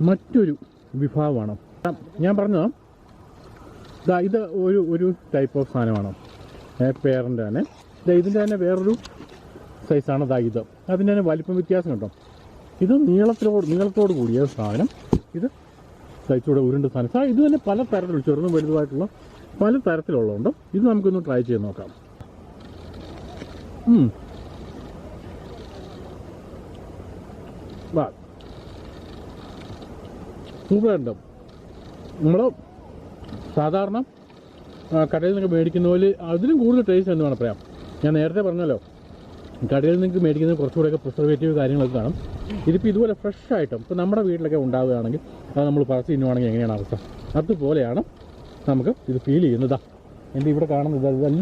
മറ്റൊരു വിഭാഗമാണ്. ഞാൻ പറഞ്ഞത് ഇത് ഒരു ടൈപ്പ് ഓഫ് സാധനമാണ്, പേറിൻ്റെ തന്നെ. ഇതിൻ്റെ തന്നെ വേറൊരു സൈസാണ് ഇത്. അതിൻ്റെ തന്നെ വലിപ്പം വ്യത്യാസം കേട്ടോ. ഇത് നീളത്തോട് കൂടിയ സാധനം, ഇത് സൈസൂടെ ഉരുണ്ട സാധനം. ഇത് തന്നെ പല തരത്തിലുള്ള ചെറുതും വലുതുമായിട്ടുള്ള പല തരത്തിലുള്ളതുണ്ട്. ഇത് നമുക്കൊന്ന് ട്രൈ ചെയ്ത് നോക്കാം. സൂപ്പറുണ്ട്. നമ്മൾ സാധാരണ കടയിൽ നിന്നൊക്കെ മേടിക്കുന്ന പോലെ അതിലും കൂടുതൽ ടേസ്റ്റ് എന്ന് വേണം പറയാം. ഞാൻ നേരത്തെ പറഞ്ഞല്ലോ, കടയിൽ നിന്ന് മേടിക്കുന്നത് കുറച്ചുകൂടെയൊക്കെ പ്രിസർവേറ്റീവ് കാര്യങ്ങളൊക്കെ കാണും. ഇതിപ്പോൾ ഇതുപോലെ ഫ്രഷ് ആയിട്ടും ഇപ്പോൾ നമ്മുടെ വീട്ടിലൊക്കെ ഉണ്ടാവുകയാണെങ്കിൽ അത് നമ്മൾ പറിച്ച് തിന്നുവാണെങ്കിൽ എങ്ങനെയാണ് അവസ്ഥ, അതുപോലെയാണ് നമുക്ക് ഇത് ഫീൽ ചെയ്യുന്നതാ. എൻ്റെ ഇവിടെ കാണുന്നത്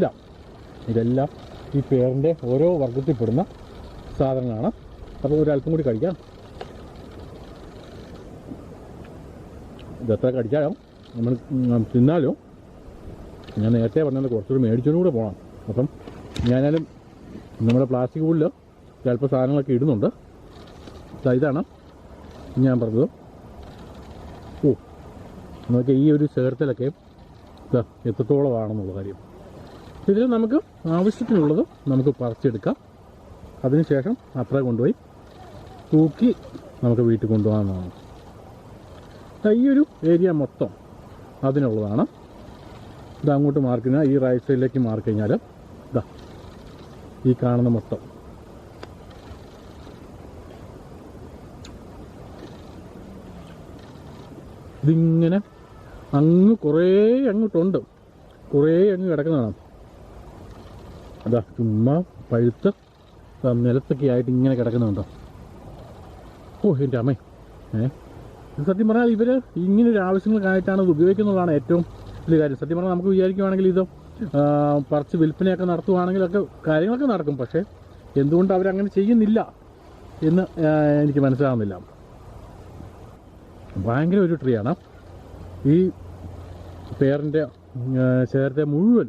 ഇതെല്ലാം ഈ പേറിൻ്റെ ഓരോ വർഗത്തിൽപ്പെടുന്ന സാധനങ്ങളാണ്. അപ്പോൾ ഒരല്പം കൂടി കഴിക്കാം. ഇതെത്ര കടിച്ചാലോ നമ്മൾ തിന്നാലോ, ഞാൻ നേരത്തെ പറഞ്ഞാൽ കുറച്ചുകൂടി മേടിച്ചോടും കൂടെ പോകണം. അപ്പം ഞാനാലും നമ്മുടെ പ്ലാസ്റ്റിക് ബോളിൽ ചിലപ്പോൾ സാധനങ്ങളൊക്കെ ഇടുന്നുണ്ട്. ഇതാണ് ഞാൻ പറഞ്ഞത്. നോക്കിയാൽ ഈ ഒരു ചേർത്തലൊക്കെ എത്രത്തോളമാണെന്നുള്ള കാര്യം. ഇതിൽ നമുക്ക് ആവശ്യത്തിനുള്ളത് നമുക്ക് പറിച്ചെടുക്കാം. അതിനുശേഷം അത്ര കൊണ്ടുപോയി തൂക്കി നമുക്ക് വീട്ടിൽ കൊണ്ടുപോകാവുന്നതാണ്. ഈ ഒരു ഏരിയ മൊത്തം അതിനുള്ളതാണ്. ഇത് അങ്ങോട്ട് മാർക്ക് കഴിഞ്ഞാൽ, ഈ റൈറ്റ് സൈഡിലേക്ക് മാർക്ക് കഴിഞ്ഞാൽ ഈ കാണുന്ന മൊത്തം ഇതിങ്ങനെ കുറേ അങ്ങോട്ടുണ്ട്, കുറേ അങ്ങ് കിടക്കുന്നതാണ്. ചുമ്മാ പഴുത്ത് നിലത്തൊക്കെ ആയിട്ട് ഇങ്ങനെ കിടക്കുന്നുണ്ടോ. എൻ്റെ അമ്മേ, സത്യം പറഞ്ഞാൽ ഇവർ ഇങ്ങനൊരു ആവശ്യങ്ങൾക്കായിട്ടാണ് ഇത് ഉപയോഗിക്കുന്നതാണ് ഏറ്റവും വലിയ കാര്യം. സത്യം പറഞ്ഞാൽ നമുക്ക് വിചാരിക്കുവാണെങ്കിൽ ഇത് പറിച്ച് വിൽപ്പനയൊക്കെ നടത്തുവാണെങ്കിലൊക്കെ കാര്യങ്ങളൊക്കെ നടക്കും. പക്ഷേ എന്തുകൊണ്ട് അവരങ്ങനെ ചെയ്യുന്നില്ല എന്ന് എനിക്ക് മനസ്സിലാകുന്നില്ല. ഭയങ്കര ഒരു ട്രീയാണ് ഈ പേറിൻ്റെ ചേർത്തെ മുഴുവൻ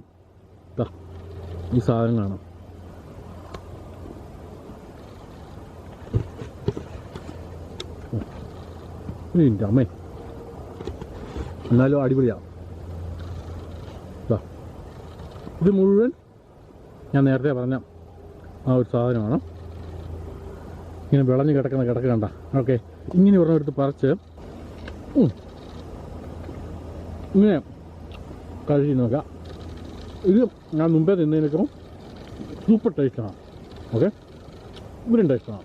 ഈ സാധനങ്ങളാണ്. എൻ്റെ അമ്മേ, എന്നാലും അടിപൊളിയാണ്. ഇത് മുഴുവൻ ഞാൻ നേരത്തെ പറഞ്ഞ ആ ഒരു സാധനമാണ്. ഇങ്ങനെ വിളഞ്ഞ് കിടക്ക കണ്ട. ഓക്കെ, ഇങ്ങനെ ഒരെണ്ണെടുത്ത് പറിച്ച് ഇങ്ങനെ കഴിച്ച് നോക്കാം. ഇത് ഞാൻ മുമ്പേ തിന്നതിനേക്കാളും സൂപ്പർ ടേസ്റ്റാണ്. ഓക്കെ, ഇവരും ടേസ്റ്റാണ്.